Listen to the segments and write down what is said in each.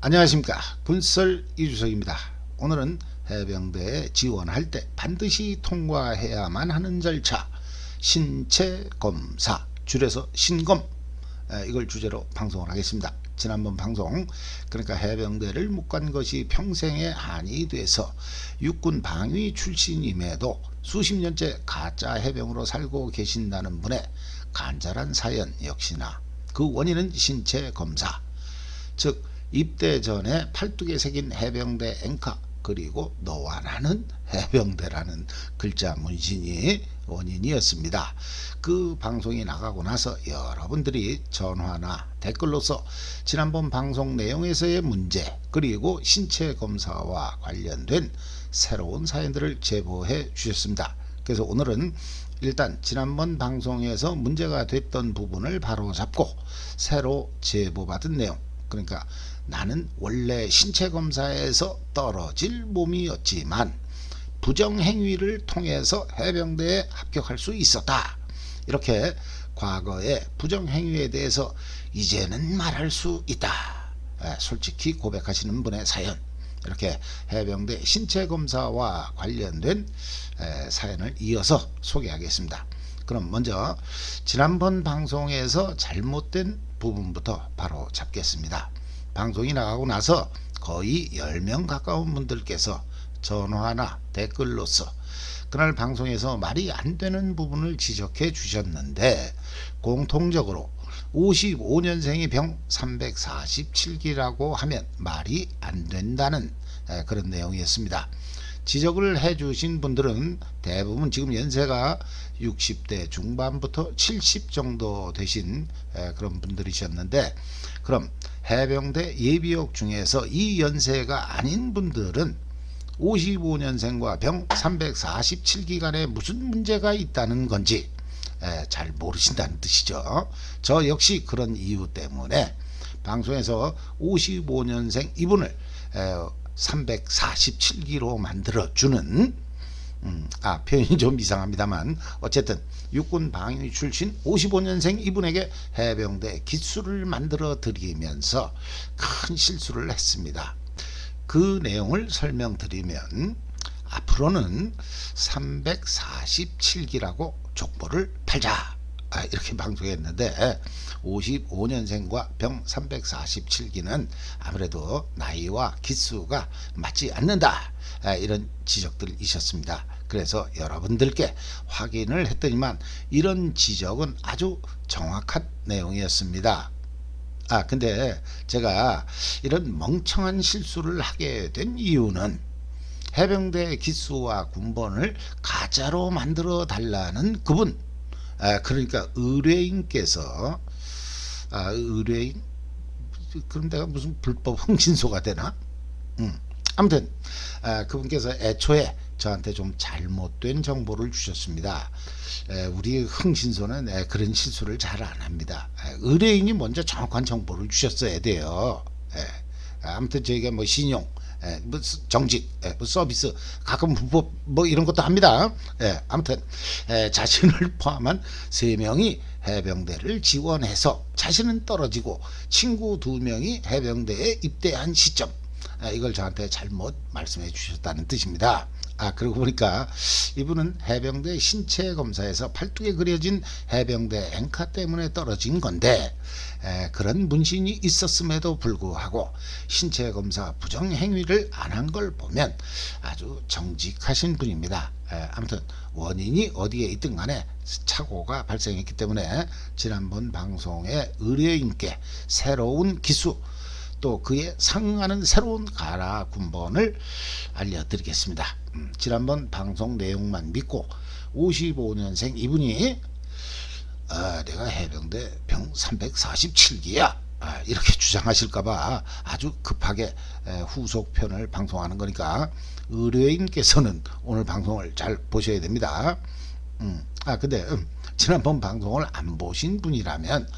안녕하십니까, 군설 이주석입니다. 오늘은 해병대에 지원할 때 반드시 통과해야만 하는 절차, 신체검사, 줄여서 신검, 이걸 주제로 방송을 하겠습니다. 지난번 방송, 그러니까 해병대를 못 간 것이 평생의 한이 돼서 육군 방위 출신임에도 수십 년째 가짜 해병으로 살고 계신다는 분의 간절한 사연, 역시나 그 원인은 신체검사, 즉 입대 전에 팔뚝에 새긴 해병대 앵카, 그리고 너와 나는 해병대라는 글자 문신이 원인이었습니다. 그 방송이 나가고 나서 여러분들이 전화나 댓글로서 지난번 방송 내용에서의 문제, 그리고 신체 검사와 관련된 새로운 사연들을 제보해 주셨습니다. 그래서 오늘은 일단 지난번 방송에서 문제가 됐던 부분을 바로 잡고 새로 제보받은 내용, 그러니까 나는 원래 신체검사에서 떨어질 몸이었지만 부정행위를 통해서 해병대에 합격할 수 있었다, 이렇게 과거의 부정행위에 대해서 이제는 말할 수 있다, 솔직히 고백하시는 분의 사연, 이렇게 해병대 신체검사와 관련된 사연을 이어서 소개하겠습니다. 그럼 먼저 지난번 방송에서 잘못된 부분부터 바로 잡겠습니다. 방송이 나가고 나서 거의 10명 가까운 분들께서 전화나 댓글로서 그날 방송에서 말이 안 되는 부분을 지적해 주셨는데, 공통적으로 55년생이 병 347기라고 하면 말이 안 된다는 그런 내용이었습니다. 지적을 해주신 분들은 대부분 지금 연세가 60대 중반부터 70 정도 되신 그런 분들이셨는데, 그럼 해병대 예비역 중에서 이 연세가 아닌 분들은 55년생과 병 347기 간에 무슨 문제가 있다는 건지 잘 모르신다는 뜻이죠. 저 역시 그런 이유 때문에 방송에서 55년생 이분을 347기로 만들어주는, 표현이 좀 이상합니다만 어쨌든 육군 방위 출신 55년생 이분에게 해병대 기수를 만들어 드리면서 큰 실수를 했습니다. 그 내용을 설명드리면, 앞으로는 347기라고 족보를 팔자, 이렇게 방송했는데 55년생과 병 347기는 아무래도 나이와 기수가 맞지 않는다, 이런 지적들이 있었습니다. 그래서 여러분들께 확인을 했더니만 이런 지적은 아주 정확한 내용이었습니다. 근데 제가 이런 멍청한 실수를 하게 된 이유는 해병대 기수와 군번을 가짜로 만들어 달라는 그분, 그러니까 의뢰인께서, 의뢰인, 그럼 내가 무슨 불법 흥신소가 되나? 아무튼 그분께서 애초에 저한테 좀 잘못된 정보를 주셨습니다. 우리 흥신소는 그런 실수를 잘 안 합니다. 의뢰인이 먼저 정확한 정보를 주셨어야 돼요. 아무튼 저희가 뭐 신용, 뭐 정직, 뭐 서비스, 가끔 불법 뭐 이런 것도 합니다. 아무튼 자신을 포함한 3명이 해병대를 지원해서 자신은 떨어지고 친구 2명이 해병대에 입대한 시점, 이걸 저한테 잘못 말씀해 주셨다는 뜻입니다. 그러고 보니까 이분은 해병대 신체검사에서 팔뚝에 그려진 해병대 앵카 때문에 떨어진 건데, 그런 문신이 있었음에도 불구하고 신체검사 부정행위를 안 한 걸 보면 아주 정직하신 분입니다. 아무튼 원인이 어디에 있든 간에 착오가 발생했기 때문에 지난번 방송에 의뢰인께 새로운 기수, 또 그에 상응하는 새로운 가라 군번을 알려드리겠습니다. 지난번 방송 내용만 믿고 55년생 이분이 내가 해병대 병 347기야, 이렇게 주장하실까봐 아주 급하게 후속편을 방송하는 거니까 의뢰인께서는 오늘 방송을 잘 보셔야 됩니다. 근데 지난번 방송을 안 보신 분이라면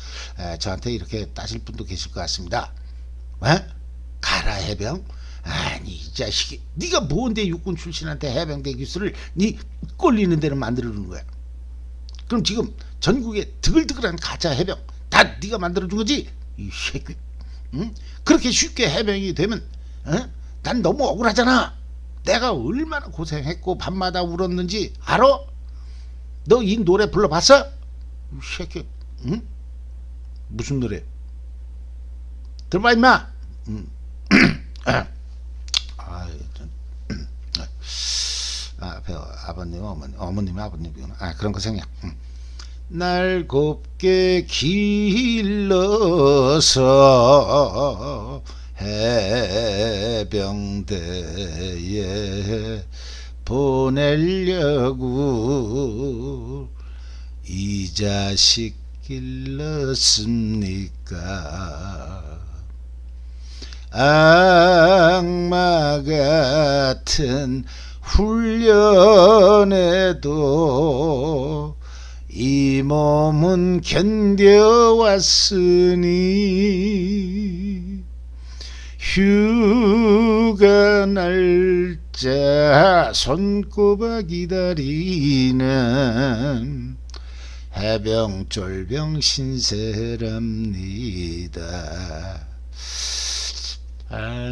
저한테 이렇게 따질 분도 계실 것 같습니다. 가라 해병? 아니 이 자식이, 네가 뭔데 육군 출신한테 해병대 기수를 네 꼴리는 대로 만들어주는 거야? 그럼 지금 전국에 드글드글한 가짜 해병 다 네가 만들어준 거지? 이 새끼, 응? 그렇게 쉽게 해병이 되면 난 너무 억울하잖아. 내가 얼마나 고생했고 밤마다 울었는지 알아? 너 이 노래 불러봤어? 이 새끼. 응? 무슨 노래? 들어봐 임마. 아버님 어머님 아버님이구나. 그런 거 생각. 날 곱게 길러서 해병대에 보내려고 이 자식 길렀습니까? 악마 같은 훈련에도 이 몸은 견뎌왔으니 휴가 날짜 손꼽아 기다리는 해병 쫄병 신세랍니다.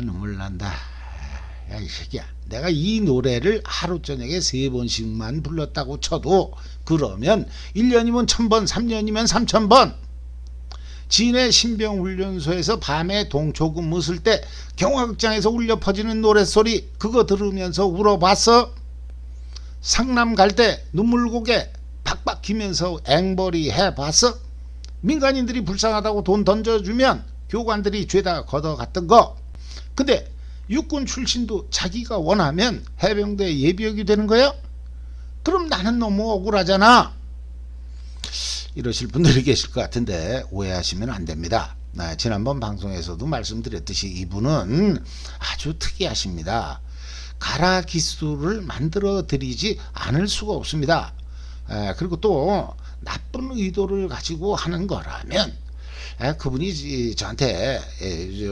눈물 난다. 야, 이 새끼야. 내가 이 노래를 하루 저녁에 3번씩만 불렀다고 쳐도 그러면 1년이면 1000번, 3년이면 3000번. 진해 신병훈련소에서 밤에 동초 근무 쓸 때 경화극장에서 울려 퍼지는 노랫소리 그거 들으면서 울어봤어? 상남 갈 때 눈물고개 박박 기면서 앵벌이 해봤어? 민간인들이 불쌍하다고 돈 던져주면 교관들이 죄다 걷어갔던 거. 근데 육군 출신도 자기가 원하면 해병대 예비역이 되는 거야? 그럼 나는 너무 억울하잖아. 이러실 분들이 계실 것 같은데 오해하시면 안 됩니다. 지난번 방송에서도 말씀드렸듯이 이분은 아주 특이하십니다. 가라 기수를 만들어 드리지 않을 수가 없습니다. 그리고 또 나쁜 의도를 가지고 하는 거라면 그분이 저한테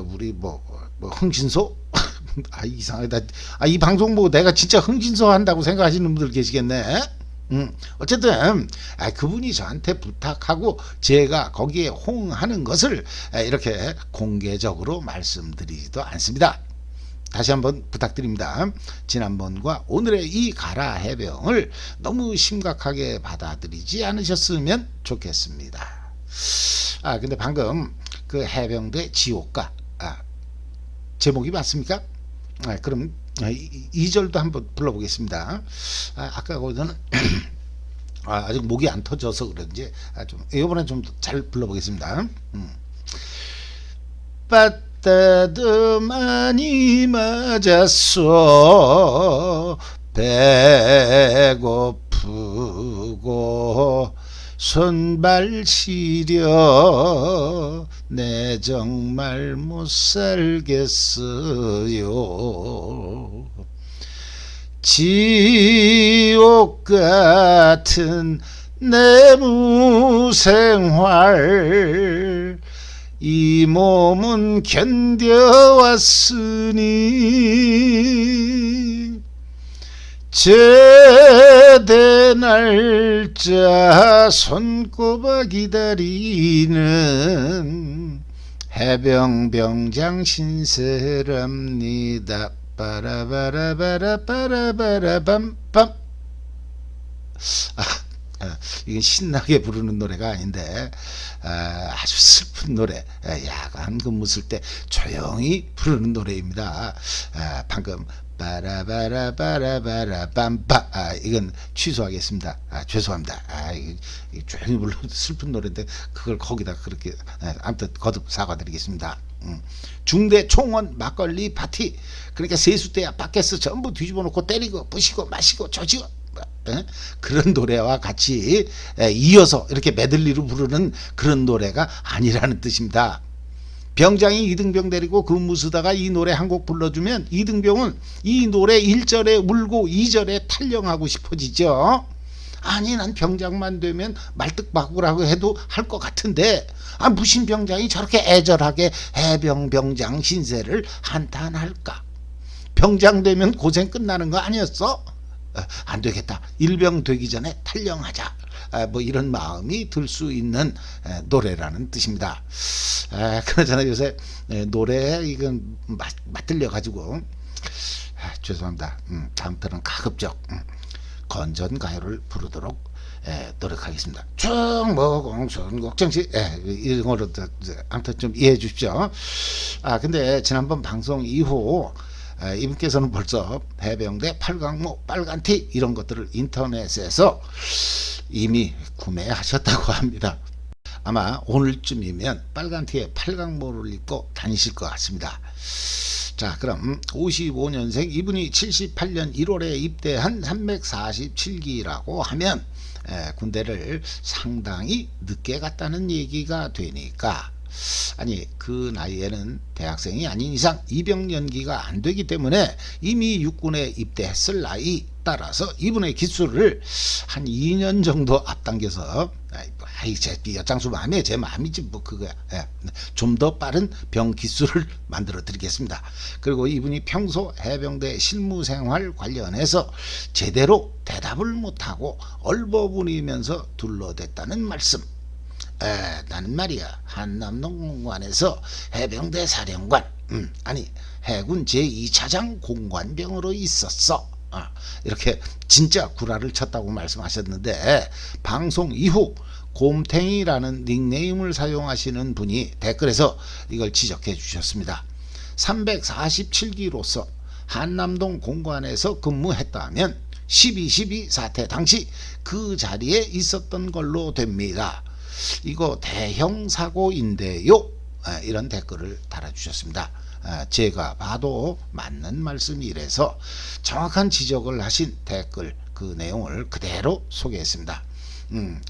우리 뭐 흥신소 이상하다. 이 방송 보고 내가 진짜 흥신소 한다고 생각하시는 분들 계시겠네. 어쨌든 그분이 저한테 부탁하고 제가 거기에 호응하는 것을 이렇게 공개적으로 말씀드리지도 않습니다. 다시 한번 부탁드립니다. 지난번과 오늘의 이 가라 해병을 너무 심각하게 받아들이지 않으셨으면 좋겠습니다. 근데 방금 그 해병대 지옥가 제목이 맞습니까? 그럼 2절도 한번 불러보겠습니다. 아까 거기서는 아직 목이 안 터져서 그런지 좀 이번엔 좀 잘 불러보겠습니다. 빠따도 많이 맞았어 배고프고 손발 시려 내 정말 못 살겠어요. 지옥 같은 내무 생활 이 몸은 견뎌왔으니 제대 날짜 손꼽아 기다리는 해병병장 신세랍니다. 빠라바라바라바라바라밤밤. 이건 신나게 부르는 노래가 아닌데 아주 슬픈 노래, 야간 근무 쓸 때 조용히 부르는 노래입니다. 방금 빠라바라바라바라밤밤 이건 취소하겠습니다. 죄송합니다. 이거 조용히 불러도 슬픈 노래인데 그걸 거기다 그렇게 아무튼 거듭 사과드리겠습니다. 중대 총원 막걸리 파티, 그러니까 세수대야 밖에서 전부 뒤집어 놓고 때리고 부시고 마시고 조지고 그런 노래와 같이 이어서 이렇게 메들리로 부르는 그런 노래가 아니라는 뜻입니다. 병장이 이등병 데리고 근무 쓰다가 이 노래 한 곡 불러주면 이등병은 이 노래 1절에 울고 2절에 탈영하고 싶어지죠. 아니 난 병장만 되면 말뚝박으라고 해도 할 것 같은데 무슨 병장이 저렇게 애절하게 해병병장 신세를 한탄할까. 병장 되면 고생 끝나는 거 아니었어? 안 되겠다. 일병 되기 전에 탈영하자. 뭐 이런 마음이 들 수 있는 노래라는 뜻입니다. 그러잖아 요새 노래 이건 맞들려 가지고 죄송합니다. 다음부터는 가급적 건전 가요를 부르도록 노력하겠습니다. 충무공 순국정시 이런 거로 아무튼 좀 이해해 주십시오. 근데 지난번 방송 이후 이분께서는 벌써 해병대 8강모 빨간티 이런 것들을 인터넷에서 이미 구매하셨다고 합니다. 아마 오늘쯤이면 빨간티에 8강모를 입고 다니실 것 같습니다. 자, 그럼 55년생 이분이 78년 1월에 입대한 347기라고 하면 군대를 상당히 늦게 갔다는 얘기가 되니까, 아니 그 나이에는 대학생이 아닌 이상 입영 연기가 안 되기 때문에 이미 육군에 입대했을 나이 따라서 이분의 기수를 한 2년 정도 앞당겨서 제 여장수 마음에 제 마음이지 뭐 그거야. 좀 더 빠른 병 기수를 만들어 드리겠습니다. 그리고 이분이 평소 해병대 실무생활 관련해서 제대로 대답을 못하고 얼버무리면서 둘러댔다는 말씀. 나는 말이야 한남동 공관에서 해병대 사령관 아니 해군 제2차장 공관병으로 있었어. 이렇게 진짜 구라를 쳤다고 말씀하셨는데, 방송 이후 곰탱이라는 닉네임을 사용하시는 분이 댓글에서 이걸 지적해 주셨습니다. 347기로서 한남동 공관에서 근무했다면 12.12 사태 당시 그 자리에 있었던 걸로 됩니다. 이거 대형 사고인데요. 이런 댓글을 달아주셨습니다. 제가 봐도 맞는 말씀이라서 정확한 지적을 하신 댓글 그 내용을 그대로 소개했습니다.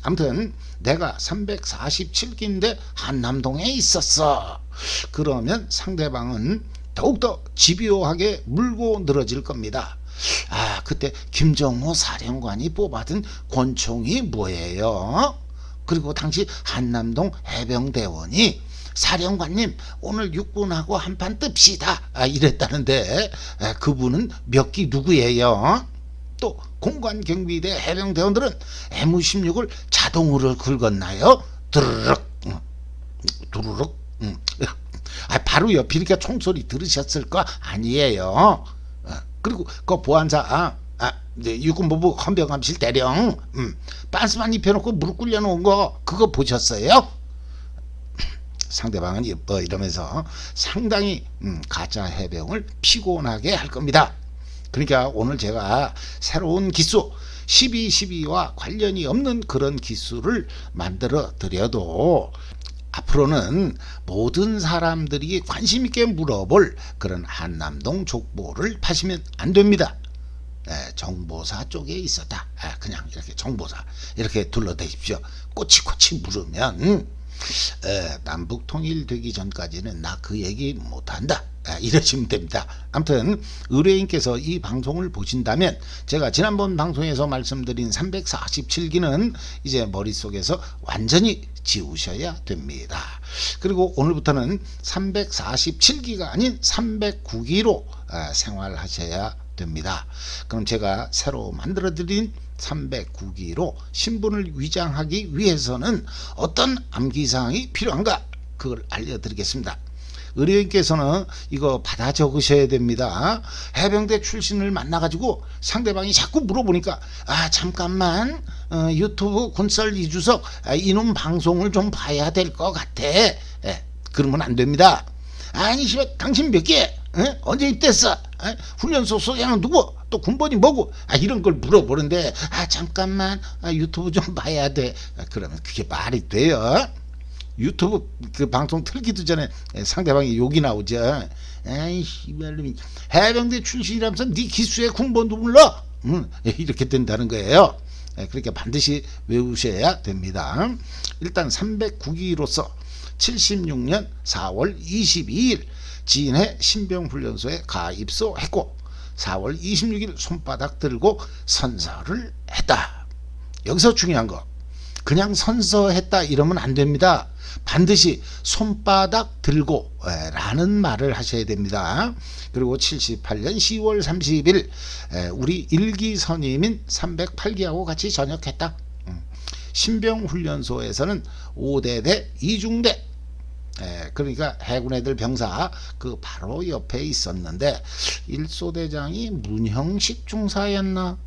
아무튼 내가 347기인데 한남동에 있었어. 그러면 상대방은 더욱더 집요하게 물고 늘어질 겁니다. 그때 김정호 사령관이 뽑아둔 권총이 뭐예요? 그리고 당시 한남동 해병대원이 사령관님 오늘 육군하고 한판 뜹시다 이랬다는데, 그분은 몇 기 누구예요? 또 공관경비대 해병대원들은 M16을 자동으로 긁었나요? 두루룩 두루룩. 바로 옆이니까 총소리 들으셨을 거 아니에요. 그리고 그 보안사 육군본부 헌병감실 대령 빤스만 입혀놓고 무릎 꿇려놓은 거 그거 보셨어요? 상대방은 이러면서 상당히 가짜 해병을 피곤하게 할 겁니다. 그러니까 오늘 제가 새로운 기수 12.12와 관련이 없는 그런 기수를 만들어 드려도 앞으로는 모든 사람들이 관심 있게 물어볼 그런 한남동 족보를 파시면 안 됩니다. 정보사 쪽에 있었다. 그냥 이렇게 정보사 이렇게 둘러대십시오. 꼬치꼬치 물으면 남북 통일되기 전까지는 나 그 얘기 못한다. 이러시면 됩니다. 아무튼 의뢰인께서 이 방송을 보신다면 제가 지난번 방송에서 말씀드린 347기는 이제 머릿속에서 완전히 지우셔야 됩니다. 그리고 오늘부터는 347기가 아닌 309기로 생활하셔야 됩니다. 그럼 제가 새로 만들어드린 309기로 신분을 위장하기 위해서는 어떤 암기사항이 필요한가, 그걸 알려드리겠습니다. 의뢰인께서는 이거 받아 적으셔야 됩니다. 해병대 출신을 만나가지고 상대방이 자꾸 물어보니까 잠깐만 유튜브 군썰 이주석 이놈 방송을 좀 봐야 될 것 같아. 그러면 안 됩니다. 아니 당신 몇 개? 언제 입대했어? 훈련소 소장은 누구? 또 군번이 뭐고? 이런 걸 물어보는데 잠깐만 유튜브 좀 봐야 돼. 그러면 그게 말이 돼요? 유튜브 그 방송 틀기도 전에 상대방이 욕이 나오죠. 아이씨 말놈이 해병대 출신이라면서 네 기수의 군번도 몰라? 이렇게 된다는 거예요. 그러니까 반드시 외우셔야 됩니다. 일단 309기로서 76년 4월 22일 진해 신병훈련소에 가입소했고 4월 26일 손바닥 들고 선서를 했다. 여기서 중요한 거, 그냥 선서했다 이러면 안 됩니다. 반드시 손바닥 들고 라는 말을 하셔야 됩니다. 그리고 78년 10월 30일 우리 1기 선임인 308기하고 같이 전역했다. 신병훈련소에서는 5대대 2중대, 그러니까 해군 애들 병사 그 바로 옆에 있었는데 1소대장이 문형식 중사였나,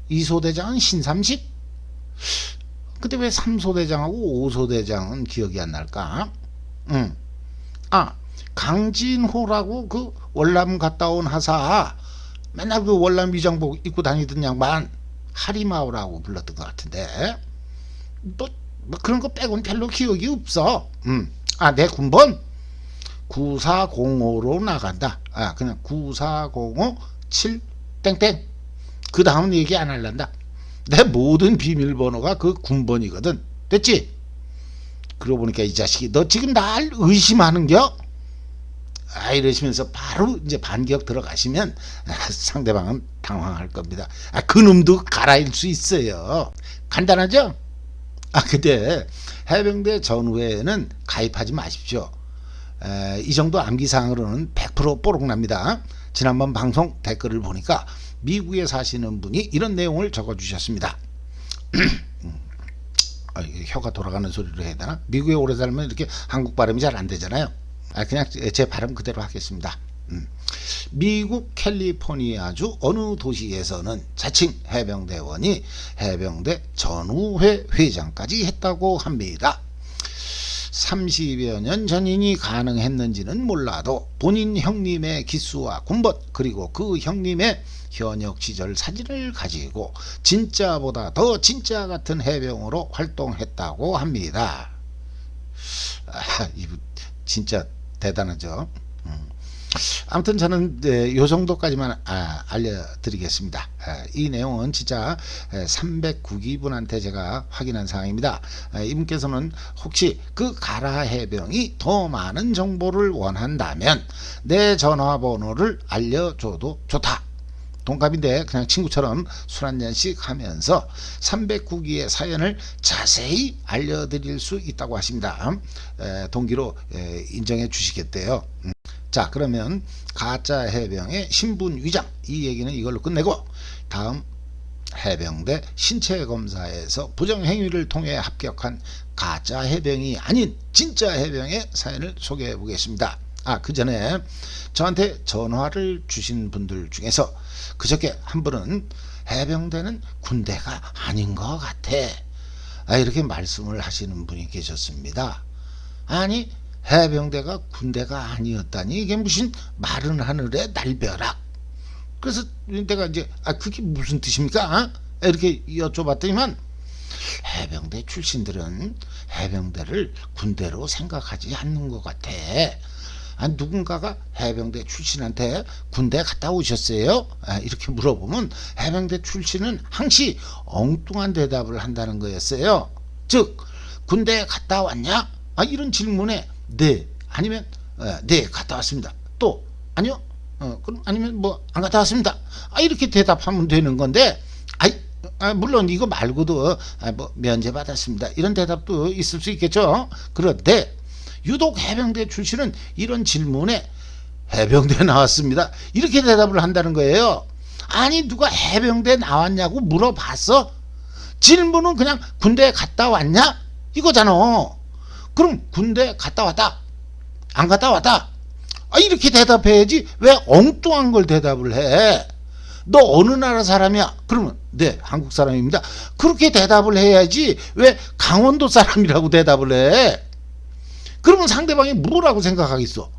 2소대장은 신삼식, 근데 왜 3소대장하고 5소대장은 기억이 안 날까? 강진호라고 그 월남 갔다 온 하사, 맨날 그 월남 위장복 입고 다니던 양반, 하리마오라고 불렀던 것 같은데 뭐 그런 거 빼고는 별로 기억이 없어. 내 군번 9405로 나간다. 그냥 9405 7 땡땡. 그 다음은 얘기 안 할란다. 내 모든 비밀번호가 그 군번이거든. 됐지? 그러고 보니까 이 자식이 너 지금 날 의심하는겨? 이러시면서 바로 이제 반격 들어가시면 상대방은 당황할 겁니다. 그 놈도 갈아일 수 있어요. 간단하죠? 근데 해병대 전후에는 가입하지 마십시오. 이 정도 암기사항으로는 100% 뽀록납니다. 지난번 방송 댓글을 보니까 미국에 사시는 분이 이런 내용을 적어주셨습니다. 혀가 돌아가는 소리로 해야 되나? 미국에 오래 살면 이렇게 한국 발음이 잘 안 되잖아요. 그냥 제 발음 그대로 하겠습니다. 미국 캘리포니아주 어느 도시에서는 자칭 해병대원이 해병대 전후회 회장까지 했다고 합니다. 30여 년 전이니 가능했는지는 몰라도 본인 형님의 기수와 군번, 그리고 그 형님의 현역 시절 사진을 가지고 진짜보다 더 진짜 같은 해병으로 활동했다고 합니다. 이거 진짜 대단하죠. 아무튼 저는 요 정도까지만 알려드리겠습니다. 이 내용은 진짜 309기분한테 제가 확인한 사항입니다. 이분께서는 혹시 그 가라 해병이 더 많은 정보를 원한다면 내 전화번호를 알려줘도 좋다. 동갑인데 그냥 친구처럼 술 한잔씩 하면서 309기의 사연을 자세히 알려드릴 수 있다고 하십니다. 동기로 인정해 주시겠대요. 자, 그러면 가짜 해병의 신분 위장, 이 얘기는 이걸로 끝내고 다음 해병대 신체검사에서 부정행위를 통해 합격한 가짜 해병이 아닌 진짜 해병의 사연을 소개해 보겠습니다. 그 전에 저한테 전화를 주신 분들 중에서 그저께 한 분은 해병대는 군대가 아닌 것 같아, 이렇게 말씀을 하시는 분이 계셨습니다. 아니, 해병대가 군대가 아니었다니 이게 무슨 마른 하늘의 날벼락. 그래서 내가 이제 그게 무슨 뜻입니까? 이렇게 여쭤봤더니만 해병대 출신들은 해병대를 군대로 생각하지 않는 것 같아. 누군가가 해병대 출신한테 군대 갔다 오셨어요? 이렇게 물어보면 해병대 출신은 항시 엉뚱한 대답을 한다는 거였어요. 즉, 군대 갔다 왔냐? 이런 질문에 네, 아니면 네, 갔다 왔습니다. 또 아니요, 그럼 아니면 뭐 안 갔다 왔습니다. 이렇게 대답하면 되는 건데, 물론 이거 말고도 뭐 면제 받았습니다, 이런 대답도 있을 수 있겠죠. 그런데 유독 해병대 출신은 이런 질문에 해병대 나왔습니다, 이렇게 대답을 한다는 거예요. 아니, 누가 해병대 나왔냐고 물어봤어? 질문은 그냥 군대 갔다 왔냐? 이거잖아. 그럼 군대 갔다 왔다, 안 갔다 왔다, 이렇게 대답해야지 왜 엉뚱한 걸 대답을 해? 너 어느 나라 사람이야? 그러면 네, 한국 사람입니다, 그렇게 대답을 해야지 왜 강원도 사람이라고 대답을 해? 그러면 상대방이 뭐라고 생각하겠어?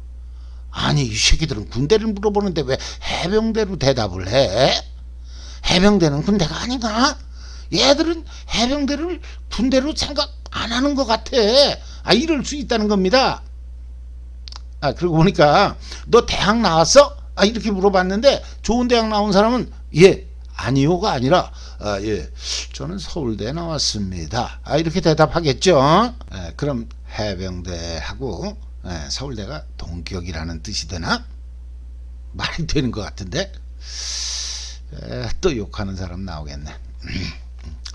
아니, 이 새끼들은 군대를 물어보는데 왜 해병대로 대답을 해? 해병대는 군대가 아닌가? 얘들은 해병대를 군대로 생각 안 하는 것 같아. 이럴 수 있다는 겁니다. 그러고 보니까 너 대학 나왔어? 이렇게 물어봤는데 좋은 대학 나온 사람은 예, 아니요가 아니라 예, 저는 서울대 나왔습니다, 이렇게 대답하겠죠. 그럼 해병대하고 서울대가 동격이라는 뜻이 되나? 말이 되는 것 같은데 또 욕하는 사람 나오겠네.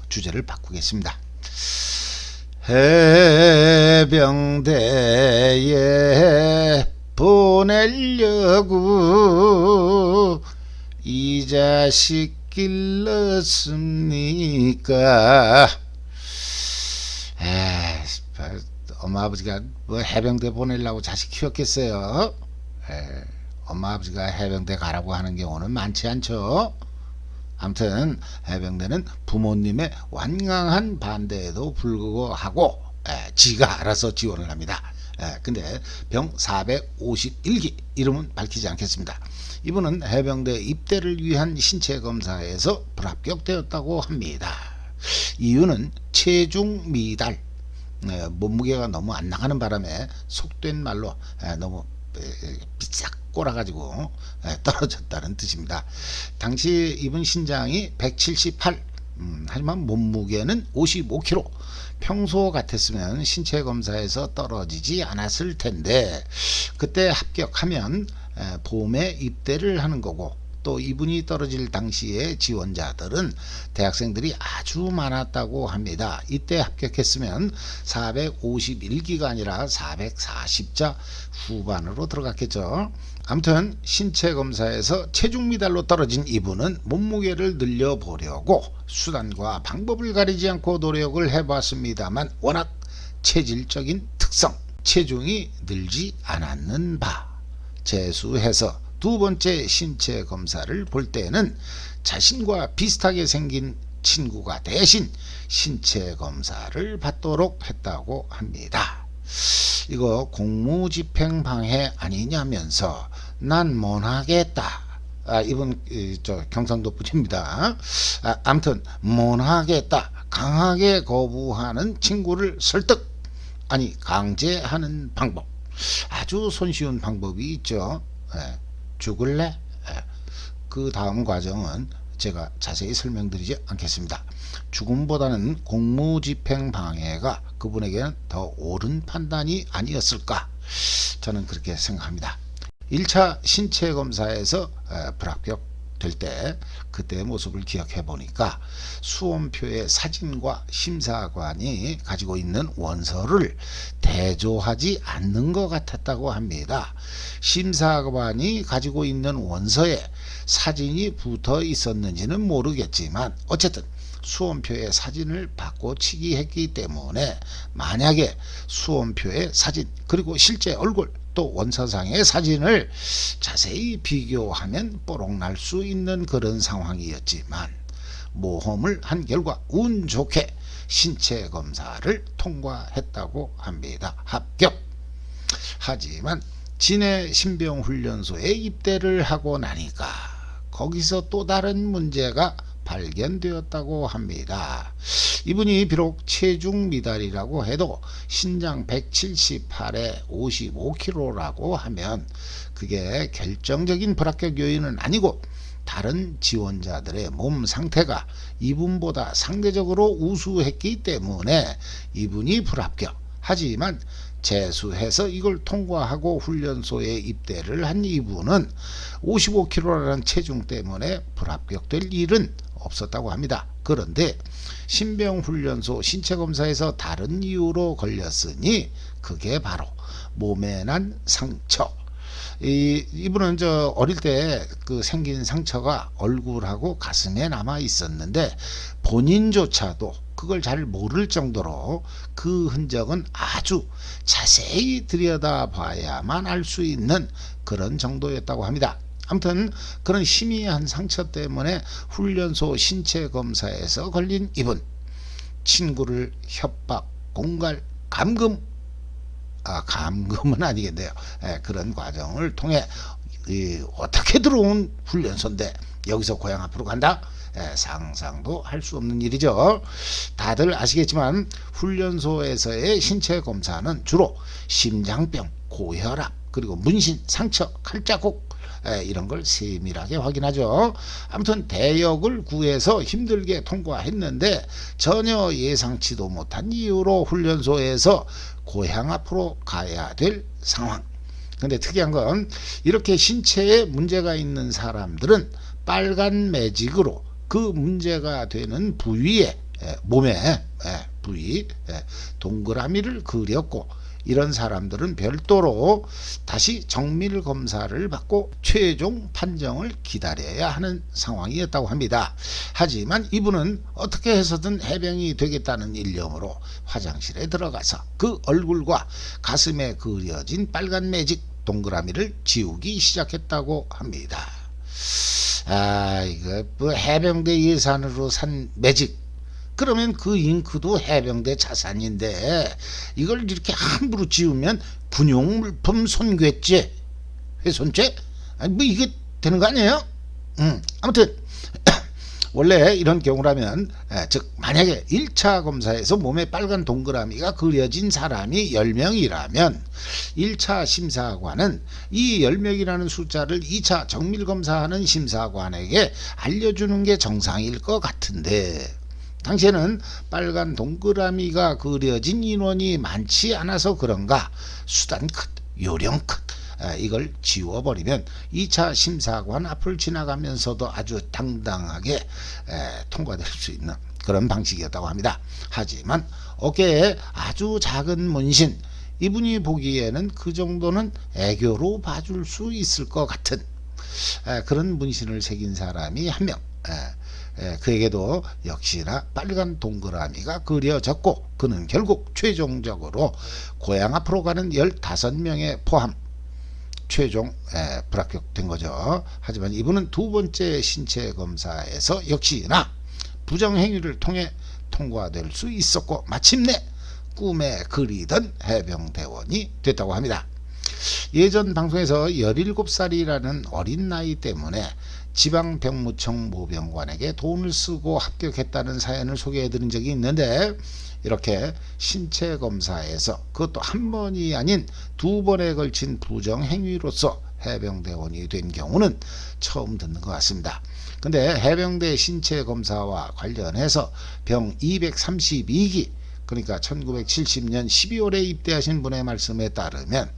주제를 바꾸겠습니다. 해병대에 보내려고 이 자식 길렀습니까? 엄마 아버지가 뭐 해병대 보내려고 자식 키웠겠어요? 엄마 아버지가 해병대 가라고 하는 경우는 많지 않죠. 아무튼 해병대는 부모님의 완강한 반대에도 불구하고 지가 알아서 지원을 합니다. 근데 병 451기 이름은 밝히지 않겠습니다. 이분은 해병대 입대를 위한 신체 검사에서 불합격되었다고 합니다. 이유는 체중 미달, 몸무게가 너무 안 나가는 바람에 속된 말로 너무 비싹 꼬라가지고 떨어졌다는 뜻입니다. 당시 이분 신장이 178, 하지만 몸무게는 55kg. 평소 같았으면 신체 검사에서 떨어지지 않았을 텐데 그때 합격하면 봄에 입대를 하는 거고, 또 이분이 떨어질 당시에 지원자들은 대학생들이 아주 많았다고 합니다. 이때 합격했으면 451기가 아니라 440자 후반으로 들어갔겠죠. 아무튼 신체 검사에서 체중 미달로 떨어진 이분은 몸무게를 늘려보려고 수단과 방법을 가리지 않고 노력을 해봤습니다만 워낙 체질적인 특성, 체중이 늘지 않았는 바 재수해서 두 번째 신체 검사를 볼 때는 자신과 비슷하게 생긴 친구가 대신 신체 검사를 받도록 했다고 합니다. 이거 공무집행 방해 아니냐면서 난 못하겠다. 이분 저 경상도 분입니다. 아무튼 못하겠다. 강하게 거부하는 친구를 설득, 아니 강제하는 방법. 아주 손쉬운 방법이 있죠. 죽을래? 그 다음 과정은 제가 자세히 설명드리지 않겠습니다. 죽음보다는 공무집행 방해가 그분에게는 더 옳은 판단이 아니었을까, 저는 그렇게 생각합니다. 1차 신체 검사에서 불합격 될 때 그때의 모습을 기억해 보니까 수험표의 사진과 심사관이 가지고 있는 원서를 대조하지 않는 것 같았다고 합니다. 심사관이 가지고 있는 원서에 사진이 붙어 있었는지는 모르겠지만 어쨌든 수험표의 사진을 바꿔치기 했기 때문에 만약에 수험표의 사진 그리고 실제 얼굴 또 원서상의 사진을 자세히 비교하면 뽀록 날 수 있는 그런 상황이었지만 모험을 한 결과 운 좋게 신체 검사를 통과했다고 합니다. 합격. 하지만 진해 신병훈련소에 입대를 하고 나니까 거기서 또 다른 문제가 발견되었다고 합니다. 이분이 비록 체중 미달이라고 해도 신장 178에 55kg라고 하면 그게 결정적인 불합격 요인은 아니고 다른 지원자들의 몸 상태가 이분보다 상대적으로 우수했기 때문에 이분이 불합격. 하지만 재수해서 이걸 통과하고 훈련소에 입대를 한 이분은 55kg라는 체중 때문에 불합격될 일은 없었다고 합니다. 그런데 신병훈련소 신체검사에서 다른 이유로 걸렸으니 그게 바로 몸에 난 상처. 이분은 저 어릴 때 그 생긴 상처가 얼굴하고 가슴에 남아 있었는데 본인조차도 그걸 잘 모를 정도로 그 흔적은 아주 자세히 들여다봐야만 알 수 있는 그런 정도였다고 합니다. 아무튼 그런 희미한 상처 때문에 훈련소 신체 검사에서 걸린 이분, 친구를 협박, 공갈, 감금, 감금은 아니겠네요. 그런 과정을 통해 어떻게 들어온 훈련소인데 여기서 고향 앞으로 간다? 상상도 할 수 없는 일이죠. 다들 아시겠지만 훈련소에서의 신체 검사는 주로 심장병, 고혈압, 그리고 문신, 상처, 칼자국 이런 걸 세밀하게 확인하죠. 아무튼 대역을 구해서 힘들게 통과했는데 전혀 예상치도 못한 이유로 훈련소에서 고향 앞으로 가야 될 상황. 근데 특이한 건 이렇게 신체에 문제가 있는 사람들은 빨간 매직으로 그 문제가 되는 부위에 몸에 부위 동그라미를 그렸고 이런 사람들은 별도로 다시 정밀 검사를 받고 최종 판정을 기다려야 하는 상황이었다고 합니다. 하지만 이분은 어떻게 해서든 해병이 되겠다는 일념으로 화장실에 들어가서 그 얼굴과 가슴에 그려진 빨간 매직 동그라미를 지우기 시작했다고 합니다. 이거 뭐 해병대 예산으로 산 매직, 그러면 그 잉크도 해병대 자산인데 이걸 이렇게 함부로 지우면 군용물품 손괴죄, 훼손죄, 아니 뭐 이게 되는 거 아니에요? 아무튼 원래 이런 경우라면, 즉 만약에 1차 검사에서 몸에 빨간 동그라미가 그려진 사람이 10명이라면 1차 심사관은 이 10명이라는 숫자를 2차 정밀검사하는 심사관에게 알려주는 게 정상일 것 같은데, 당시에는 빨간 동그라미가 그려진 인원이 많지 않아서 그런가 수단 끝, 요령 끝, 이걸 지워버리면 2차 심사관 앞을 지나가면서도 아주 당당하게 통과될 수 있는 그런 방식이었다고 합니다. 하지만 어깨에 아주 작은 문신, 이분이 보기에는 그 정도는 애교로 봐줄 수 있을 것 같은 그런 문신을 새긴 사람이 한 명, 그에게도 역시나 빨간 동그라미가 그려졌고, 그는 결국 최종적으로 고향 앞으로 가는 15명에 포함 최종 불합격된 거죠. 하지만 이분은 두 번째 신체 검사에서 역시나 부정행위를 통해 통과될 수 있었고, 마침내 꿈에 그리던 해병대원이 됐다고 합니다. 예전 방송에서 17살이라는 어린 나이 때문에 지방병무청 모병관에게 돈을 쓰고 합격했다는 사연을 소개해드린 적이 있는데, 이렇게 신체 검사에서 그것도 한 번이 아닌 두 번에 걸친 부정행위로서 해병대원이 된 경우는 처음 듣는 것 같습니다. 근데 해병대 신체 검사와 관련해서 병 232기, 그러니까 1970년 12월에 입대하신 분의 말씀에 따르면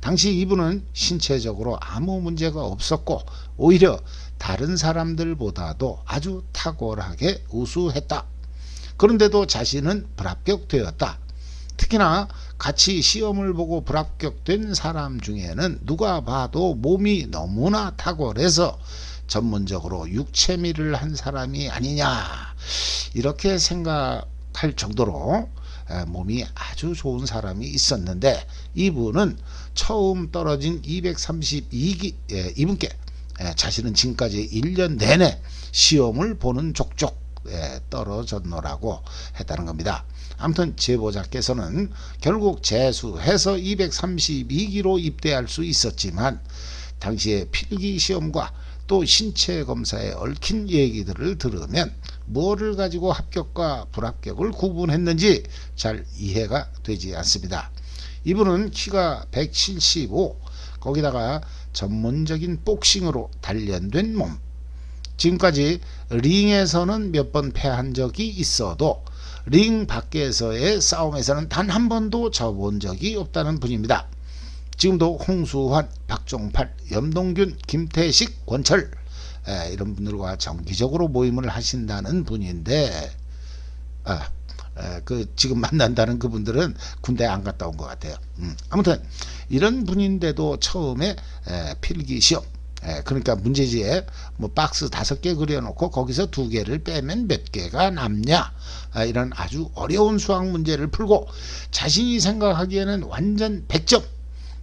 당시 이분은 신체적으로 아무 문제가 없었고 오히려 다른 사람들보다도 아주 탁월하게 우수했다. 그런데도 자신은 불합격되었다. 특히나 같이 시험을 보고 불합격된 사람 중에는 누가 봐도 몸이 너무나 탁월해서 전문적으로 육체미를 한 사람이 아니냐, 이렇게 생각할 정도로 몸이 아주 좋은 사람이 있었는데, 이분은 처음 떨어진 232기 이분께 자신은 지금까지 1년 내내 시험을 보는 족족 떨어졌노라고 했다는 겁니다. 아무튼 제보자께서는 결국 재수해서 232기로 입대할 수 있었지만 당시의 필기시험과 또 신체 검사에 얽힌 얘기들을 들으면 무엇을 가지고 합격과 불합격을 구분했는지 잘 이해가 되지 않습니다. 이분은 키가 175, 거기다가 전문적인 복싱으로 단련된 몸, 지금까지 링에서는 몇 번 패한 적이 있어도 링 밖에서의 싸움에서는 단 한 번도 져본 적이 없다는 분입니다. 지금도 홍수환, 박종팔, 염동균, 김태식, 권철 이런 분들과 정기적으로 모임을 하신다는 분인데, 그 지금 만난다는 그분들은 군대 안 갔다 온 것 같아요. 아무튼 이런 분인데도 처음에 필기시험, 그러니까 문제지에 뭐 박스 5개 그려놓고 거기서 2개를 빼면 몇 개가 남냐, 이런 아주 어려운 수학 문제를 풀고 자신이 생각하기에는 완전 100점,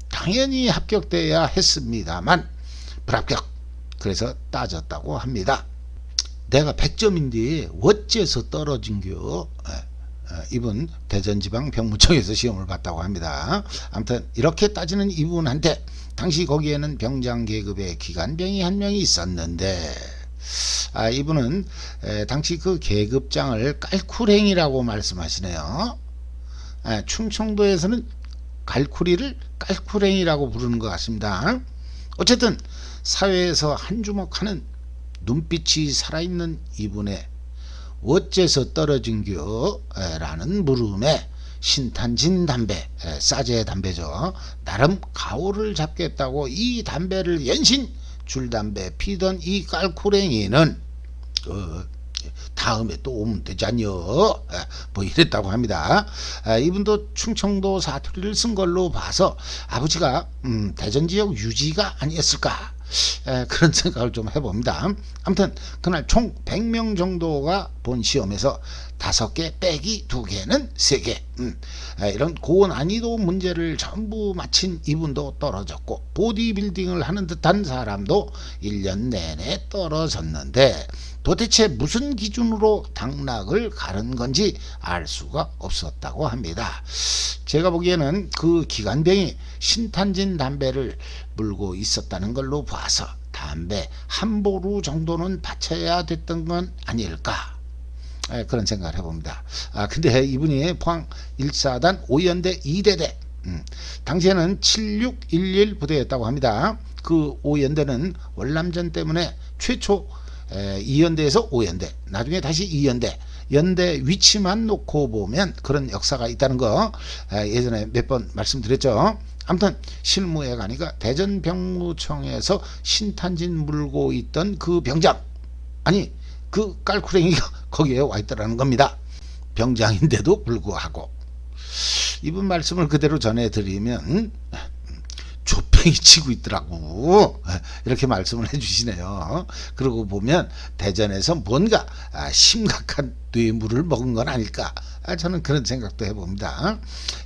당연히 합격돼야 했습니다만 불합격, 그래서 따졌다고 합니다. 내가 100점인데 어째서 떨어진겨? 이분 대전지방병무청에서 시험을 봤다고 합니다. 아무튼 이렇게 따지는 이분한테 당시 거기에는 병장 계급의 기관병이 한 명이 있었는데, 이분은 당시 그 계급장을 깔쿠랭이라고 말씀하시네요. 충청도에서는 갈쿠리를 깔쿠랭이라고 부르는 것 같습니다. 어쨌든 사회에서 한 주목하는 눈빛이 살아있는 이분의 어째서 떨어진겨? 라는 물음에 신탄진 담배, 싸제 담배죠, 나름 가오를 잡겠다고 이 담배를 연신 줄담배 피던 이 깔쿠랭이는 다음에 또 오면 되잖여. 뭐 이랬다고 합니다. 이분도 충청도 사투리를 쓴 걸로 봐서 아버지가 대전 지역 유지가 아니었을까, 그런 생각을 좀 해봅니다. 아무튼 그날 총 100명 정도가 본 시험에서 5개 빼기 2개는 3개, 이런 고난이도 문제를 전부 마친 이분도 떨어졌고, 보디빌딩을 하는 듯한 사람도 1년 내내 떨어졌는데 도대체 무슨 기준으로 당락을 가른 건지 알 수가 없었다고 합니다. 제가 보기에는 그 기관병이 신탄진 담배를 물고 있었다는 걸로 봐서 담배 한 보루 정도는 바쳐야 됐던 건 아닐까, 그런 생각을 해봅니다. 근데 이분이 포항 1사단 5연대 2대대, 당시에는 7611 부대였다고 합니다. 그 5연대는 월남전 때문에 최초 2연대에서 5연대, 나중에 다시 2연대, 연대 위치만 놓고 보면 그런 역사가 있다는 거 예전에 몇 번 말씀드렸죠. 아무튼 실무에 가니까 대전 병무청에서 신탄진 물고 있던 그 병장, 아니 그 깔쿠랭이가 거기에 와 있더라는 겁니다. 병장인데도 불구하고. 이분 말씀을 그대로 전해드리면 조팽이 치고 있더라고, 이렇게 말씀을 해주시네요. 그러고 보면 대전에서 뭔가 심각한 뇌물을 먹은 건 아닐까, 저는 그런 생각도 해봅니다.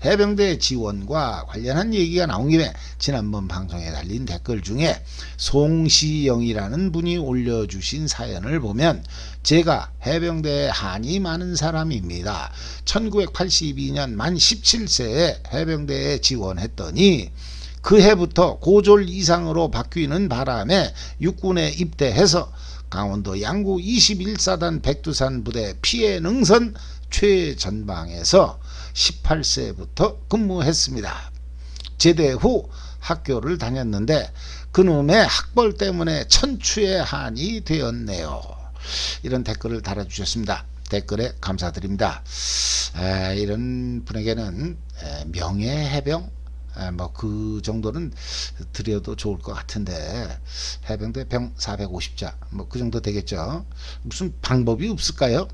해병대 지원과 관련한 얘기가 나온 김에 지난번 방송에 달린 댓글 중에 송시영이라는 분이 올려주신 사연을 보면, 제가 해병대에 한이 많은 사람입니다. 1982년 만 17세에 해병대에 지원했더니 그 해부터 고졸 이상으로 바뀌는 바람에 육군에 입대해서 강원도 양구 21사단 백두산 부대 피해 능선 최전방에서 18세부터 근무했습니다. 제대 후 학교를 다녔는데 그놈의 학벌 때문에 천추의 한이 되었네요. 이런 댓글을 달아주셨습니다. 댓글에 감사드립니다. 이런 분에게는 명예해병, 뭐 그 정도는 드려도 좋을 것 같은데, 해병대 병 450자 뭐 그 정도 되겠죠. 무슨 방법이 없을까요?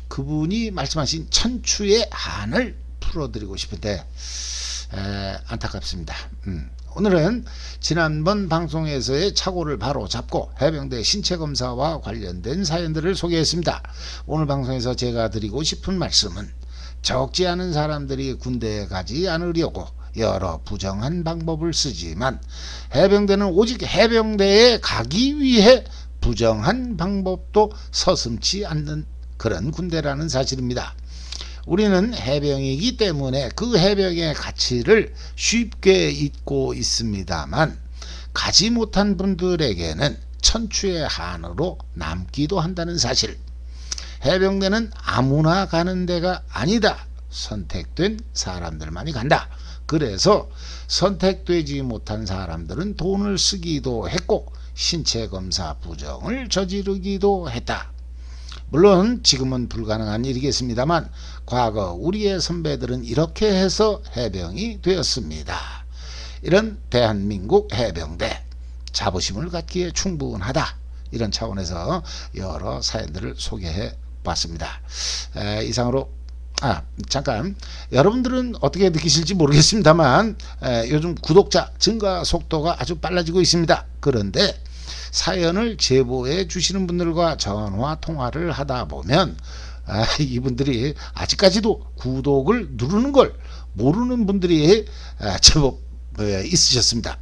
그분이 말씀하신 천추의 한을 풀어드리고 싶은데 안타깝습니다. 오늘은 지난번 방송에서의 착오를 바로 잡고 해병대 신체검사와 관련된 사연들을 소개했습니다. 오늘 방송에서 제가 드리고 싶은 말씀은, 적지 않은 사람들이 군대에 가지 않으려고 여러 부정한 방법을 쓰지만 해병대는 오직 해병대에 가기 위해 부정한 방법도 서슴지 않는 그런 군대라는 사실입니다. 우리는 해병이기 때문에 그 해병의 가치를 쉽게 잊고 있습니다만, 가지 못한 분들에게는 천추의 한으로 남기도 한다는 사실. 해병대는 아무나 가는 데가 아니다. 선택된 사람들만이 간다. 그래서 선택되지 못한 사람들은 돈을 쓰기도 했고 신체검사 부정을 저지르기도 했다. 물론 지금은 불가능한 일이겠습니다만 과거 우리의 선배들은 이렇게 해서 해병이 되었습니다. 이런 대한민국 해병대, 자부심을 갖기에 충분하다. 이런 차원에서 여러 사연들을 소개해 봤습니다. 이상으로 잠깐, 여러분들은 어떻게 느끼실지 모르겠습니다만 요즘 구독자 증가 속도가 아주 빨라지고 있습니다. 그런데 사연을 제보해 주시는 분들과 전화 통화를 하다 보면 이분들이 아직까지도 구독을 누르는 걸 모르는 분들이 제법 있으셨습니다.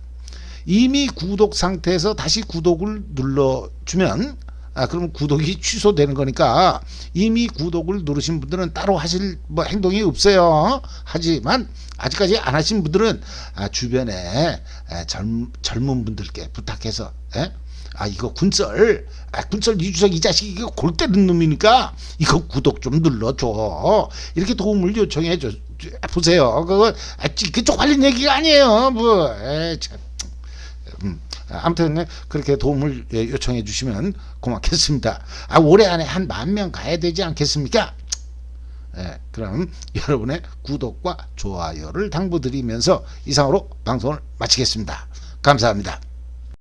이미 구독 상태에서 다시 구독을 눌러주면 그럼 구독이 취소되는 거니까, 이미 구독을 누르신 분들은 따로 하실 행동이 없어요. 하지만 아직까지 안 하신 분들은 주변에 젊은 분들께 부탁해서 이거 군썰 이주석 이 자식 이거 골 때리는 놈이니까 이거 구독 좀 눌러줘, 이렇게 도움을 요청해 줘 보세요. 그거 그쪽 관련 얘기가 아니에요. 아무튼 그렇게 도움을 요청해 주시면 고맙겠습니다. 올해 안에 한 10,000명 가야 되지 않겠습니까? 그럼 여러분의 구독과 좋아요를 당부드리면서 이상으로 방송을 마치겠습니다. 감사합니다.